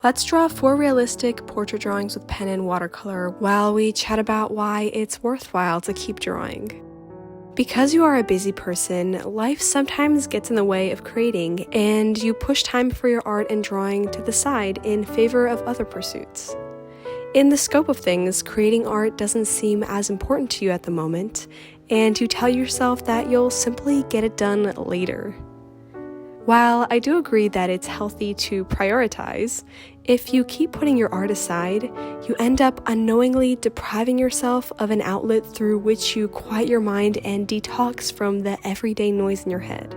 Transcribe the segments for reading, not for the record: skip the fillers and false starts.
Let's draw 4 realistic portrait drawings with pen and watercolor while we chat about why it's worthwhile to keep drawing. Because you are a busy person, life sometimes gets in the way of creating, and you push time for your art and drawing to the side in favor of other pursuits. In the scope of things, creating art doesn't seem as important to you at the moment, and you tell yourself that you'll simply get it done later. While I do agree that it's healthy to prioritize, if you keep putting your art aside, you end up unknowingly depriving yourself of an outlet through which you quiet your mind and detox from the everyday noise in your head.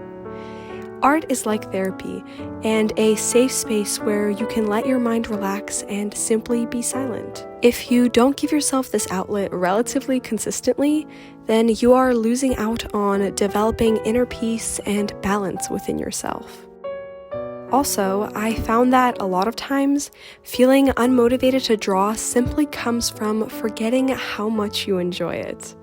Art is like therapy and a safe space where you can let your mind relax and simply be silent. If you don't give yourself this outlet relatively consistently, then you are losing out on developing inner peace and balance within yourself. Also, I found that a lot of times, feeling unmotivated to draw simply comes from forgetting how much you enjoy it.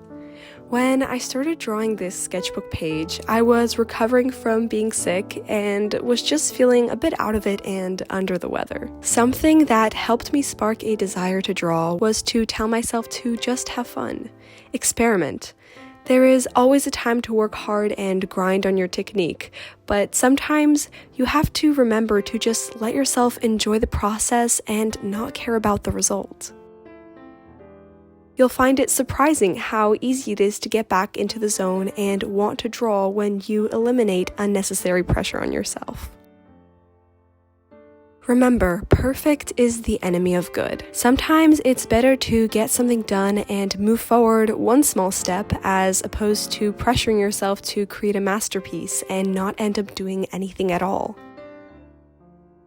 When I started drawing this sketchbook page, I was recovering from being sick and was just feeling a bit out of it and under the weather. Something that helped me spark a desire to draw was to tell myself to just have fun, experiment. There is always a time to work hard and grind on your technique, but sometimes you have to remember to just let yourself enjoy the process and not care about the result. You'll find it surprising how easy it is to get back into the zone and want to draw when you eliminate unnecessary pressure on yourself. Remember, perfect is the enemy of good. Sometimes it's better to get something done and move forward one small step as opposed to pressuring yourself to create a masterpiece and not end up doing anything at all.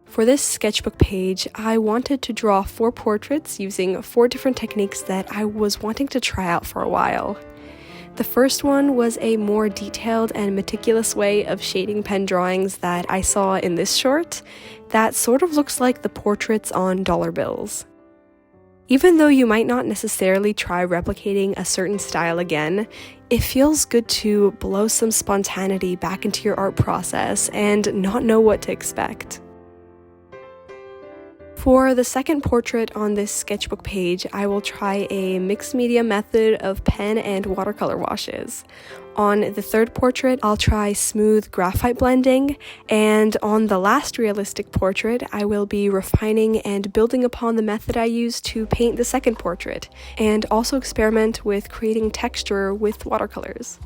For this sketchbook page, I wanted to draw 4 portraits using 4 different techniques that I was wanting to try out for a while. The first one was a more detailed and meticulous way of shading pen drawings that I saw in this short that sort of looks like the portraits on dollar bills. Even though you might not necessarily try replicating a certain style again, it feels good to blow some spontaneity back into your art process and not know what to expect. For the second portrait on this sketchbook page, I will try a mixed media method of pen and watercolor washes. On the third portrait, I'll try smooth graphite blending, and on the last realistic portrait, I will be refining and building upon the method I used to paint the second portrait, and also experiment with creating texture with watercolors.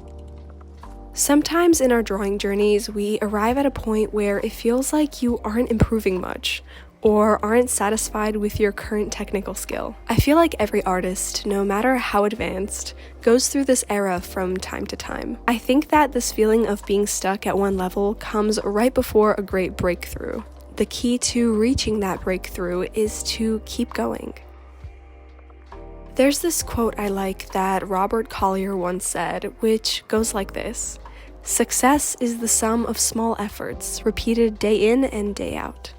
Sometimes in our drawing journeys, we arrive at a point where it feels like you aren't improving much, or aren't satisfied with your current technical skill. I feel like every artist, no matter how advanced, goes through this era from time to time. I think that this feeling of being stuck at one level comes right before a great breakthrough. The key to reaching that breakthrough is to keep going. There's this quote I like that Robert Collier once said, which goes like this: "Success is the sum of small efforts, repeated day in and day out."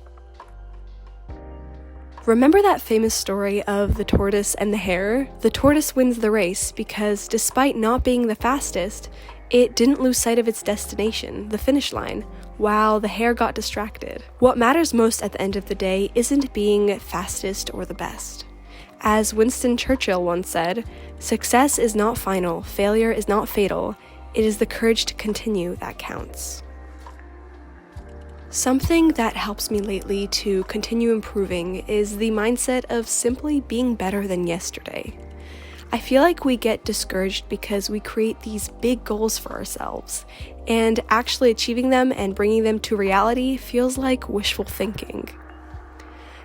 Remember that famous story of the tortoise and the hare? The tortoise wins the race because despite not being the fastest, it didn't lose sight of its destination, the finish line, while the hare got distracted. What matters most at the end of the day isn't being fastest or the best. As Winston Churchill once said, "Success is not final, failure is not fatal, it is the courage to continue that counts." Something that helps me lately to continue improving is the mindset of simply being better than yesterday. I feel like we get discouraged because we create these big goals for ourselves, and actually achieving them and bringing them to reality feels like wishful thinking.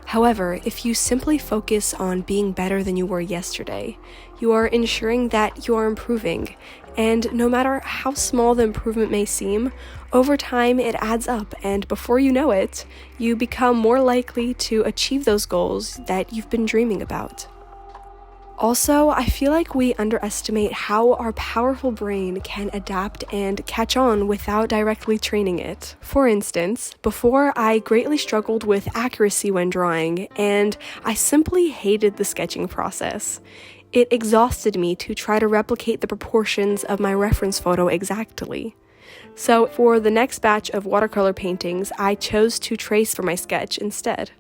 However, if you simply focus on being better than you were yesterday, you are ensuring that you are improving, and no matter how small the improvement may seem, over time it adds up, and before you know it, you become more likely to achieve those goals that you've been dreaming about. Also, I feel like we underestimate how our powerful brain can adapt and catch on without directly training it. For instance, before I greatly struggled with accuracy when drawing, and I simply hated the sketching process. It exhausted me to try to replicate the proportions of my reference photo exactly. So for the next batch of watercolor paintings, I chose to trace for my sketch instead.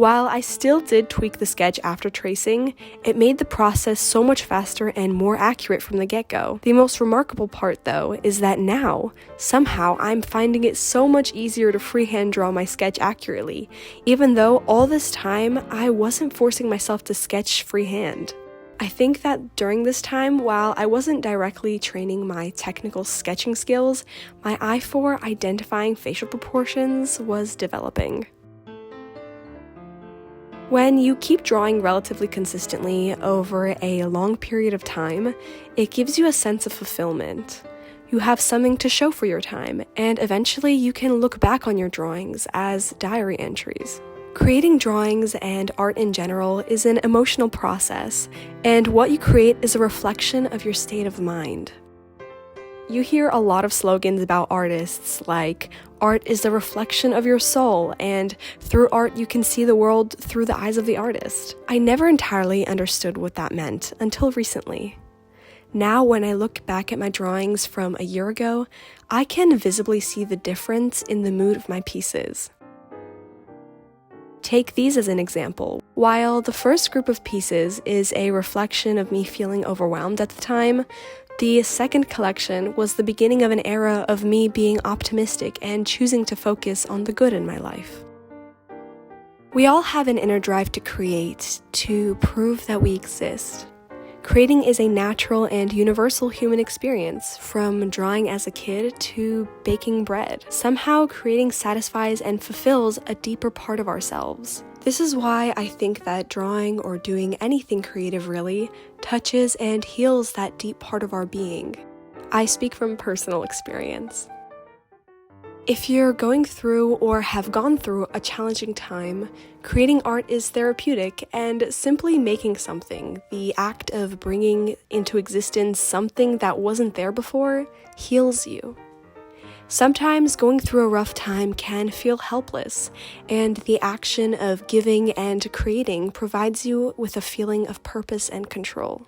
While I still did tweak the sketch after tracing, it made the process so much faster and more accurate from the get-go. The most remarkable part, though, is that now, somehow, I'm finding it so much easier to freehand draw my sketch accurately, even though all this time I wasn't forcing myself to sketch freehand. I think that during this time, while I wasn't directly training my technical sketching skills, my eye for identifying facial proportions was developing. When you keep drawing relatively consistently over a long period of time, it gives you a sense of fulfillment. You have something to show for your time, and eventually you can look back on your drawings as diary entries. Creating drawings and art in general is an emotional process, and what you create is a reflection of your state of mind. You hear a lot of slogans about artists like, art is the reflection of your soul, and through art you can see the world through the eyes of the artist. I never entirely understood what that meant until recently. Now, when I look back at my drawings from a year ago, I can visibly see the difference in the mood of my pieces. Take these as an example. While the first group of pieces is a reflection of me feeling overwhelmed at the time, the second collection was the beginning of an era of me being optimistic and choosing to focus on the good in my life. We all have an inner drive to create, to prove that we exist. Creating is a natural and universal human experience, from drawing as a kid to baking bread. Somehow, creating satisfies and fulfills a deeper part of ourselves. This is why I think that drawing, or doing anything creative really, touches and heals that deep part of our being. I speak from personal experience. If you're going through or have gone through a challenging time, creating art is therapeutic, and simply making something, the act of bringing into existence something that wasn't there before, heals you. Sometimes going through a rough time can feel helpless, and the action of giving and creating provides you with a feeling of purpose and control.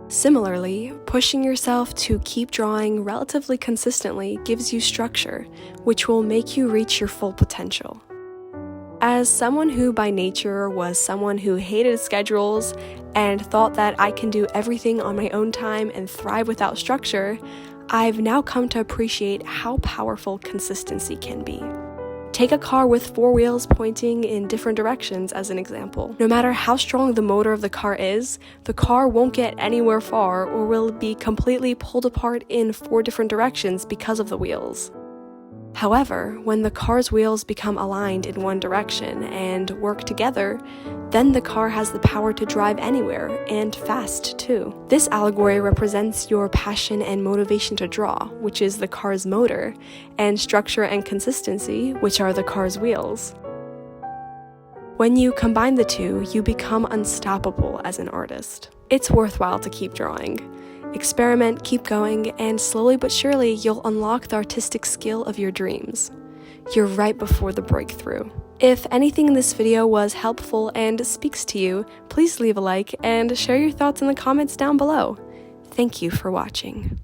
Similarly, pushing yourself to keep drawing relatively consistently gives you structure, which will make you reach your full potential. As someone who by nature was someone who hated schedules and thought that I can do everything on my own time and thrive without structure, I've now come to appreciate how powerful consistency can be. Take a car with 4 wheels pointing in different directions as an example. No matter how strong the motor of the car is, the car won't get anywhere far or will be completely pulled apart in 4 different directions because of the wheels. However, when the car's wheels become aligned in one direction and work together, then the car has the power to drive anywhere, and fast too. This allegory represents your passion and motivation to draw, which is the car's motor, and structure and consistency, which are the car's wheels. When you combine the two, you become unstoppable as an artist. It's worthwhile to keep drawing. Experiment, keep going, and slowly but surely you'll unlock the artistic skill of your dreams. You're right before the breakthrough. If anything in this video was helpful and speaks to you, please leave a like and share your thoughts in the comments down below. Thank you for watching.